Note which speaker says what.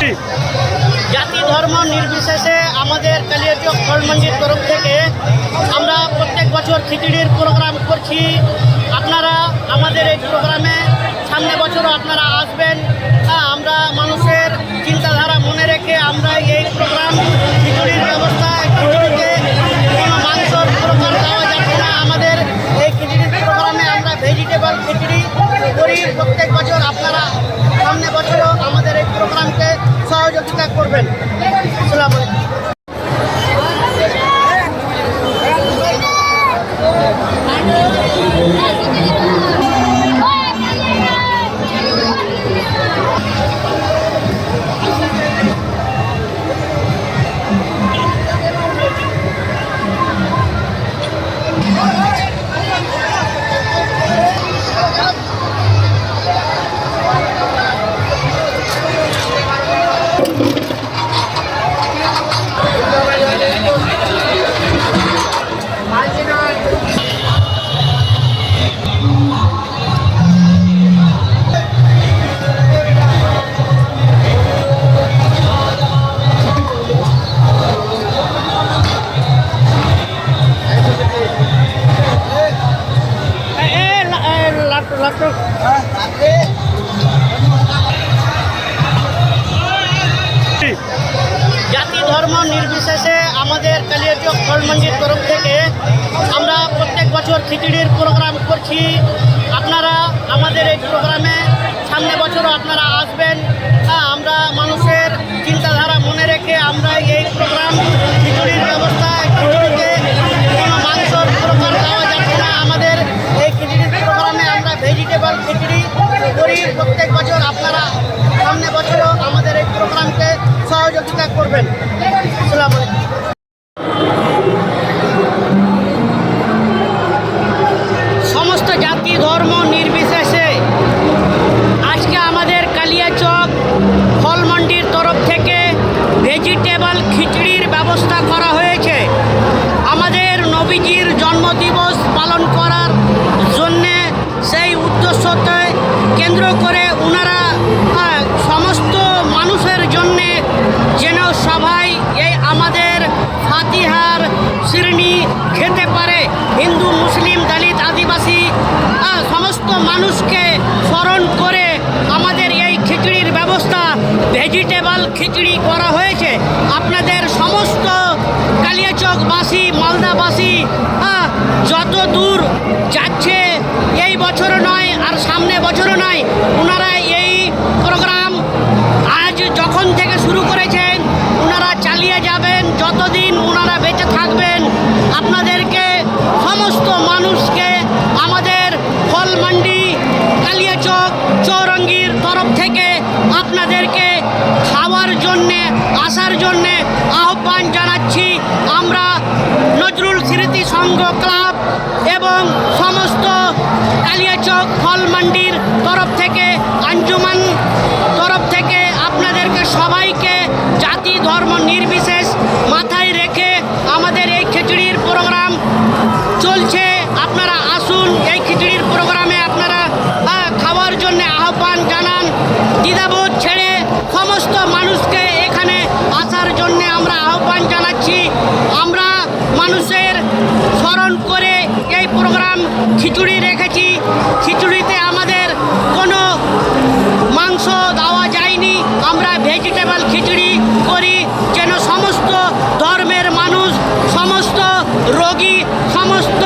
Speaker 1: জাতি ধর্ম নির্বিশেষে আমাদের কালিয়াচক ফলমন্ডির তরফ থেকে আমরা প্রত্যেক বছর খিচুড়ির প্রোগ্রাম করছি। আপনারা আমাদের এই প্রোগ্রামে সামনে বছরও আপনারা আসবেন। আমরা মানুষের চিন্তাধারা মনে রেখে আমরা এই প্রোগ্রাম খিচুড়ির ব্যবস্থা, খিচুড়িতে কোনো মাংসর প্রকার দেওয়া যাচ্ছে না। আমাদের এই খিচুড়ির প্রোগ্রামে আমরা ভেজিটেবল খিচুড়ি করি প্রত্যেক বছর। আপনারা সামনে বছরও আমাদের এই প্রোগ্রামকে সহযোগিতা করবেন। আসসালামু আলাইকুম। জাতি ধর্ম নির্বিশেষে আমাদের কালিয়াচক ফলমন্ডির তরফ থেকে আমরা প্রত্যেক বছর খিচুড়ির প্রোগ্রাম করছি। আপনারা আমাদের এই প্রোগ্রামে সামনে বছরও আপনারা আসবেন। আমরা মানুষের চিন্তাধারা মনে রেখে আমরা এই প্রোগ্রাম খিচুড়ির ব্যবস্থা, খিচুড়িতে কোনো মাংসর প্রকার দেওয়া যাচ্ছে না। আমাদের এই খিচুড়ির প্রোগ্রামে আমরা ভেজিটেবল খিচুড়ি করি প্রত্যেক বছর। আপনারা সামনে বছরও আমাদের এই প্রোগ্রামকে সহযোগিতা করবেন। আসসালামু আলাইকুম। সমস্ত জাতি ধর্ম নির্বিশেষে আজকে আমাদের কালিয়াচক ফলমন্ডির তরফ থেকে ভেজিটেবল খিচুড়ির ব্যবস্থা করা হয়েছে। আমাদের নবীজির জন্মদিবস পালন করার জন্যে সেই উদ্দেশ্যকে কেন্দ্র করে ওনারা সমস্ত মানুষের জন্যে যেন সবাই এই আমাদের ফাতিহার শিরনি খেতে পারে, হিন্দু মুসলিম দলিত আদিবাসী সমস্ত মানুষকে স্মরণ করে আমাদের এই খিচুড়ির ব্যবস্থা ভেজিটেবল খিচুড়ি করা হয়েছে। আপনাদের সমস্ত কালিয়াচকবাসী, মালদাবাসী যত দূর যাচ্ছে, এই বছর নয় আর সামনে বছরও নয়, ওনারা এই প্রোগ্রাম আজ যখন থেকে শুরু করেছেন ওনারা চালিয়ে যাবেন যতদিন ওনারা বেঁচে থাকবেন। আপনাদেরকে সমস্ত মানুষকে আমাদের ফলমন্ডি কালিয়াচক চৌরঙ্গির তরফ থেকে আপনাদেরকে খাওয়ার জন্যে, আসার জন্যে আহ্বান জানাচ্ছি। আমরা নজরুল স্মৃতি সংঘ ক্লাব এবং সমস্ত কালিয়াচক ফলমন্ডির তরফ থেকে, আঞ্জুমান তরফ থেকে আপনাদেরকে সবাইকে জাতি ধর্ম নির্বিশেষ মাথায় রেখে আমাদের এই খিচুড়ির প্রোগ্রাম চলছে। আপনারা আসুন, এই খিচুড়ির প্রোগ্রামে আপনারা খাওয়ার জন্য আহ্বান জানান। দ্বিধাবোধ ছেড়ে সমস্ত মানুষকে এখানে আসার জন্য আমরা আহ্বান জানাচ্ছি। আমরা মানুষের স্মরণ করে এই প্রোগ্রাম খিচুড়ি রেখেছি। খিচুড়িতে আমাদের কোনো মাংস দেওয়া যায়নি, আমরা ভেজিটেবল খিচুড়ি করি যেন সমস্ত ধর্মের মানুষ, সমস্ত রোগী, সমস্ত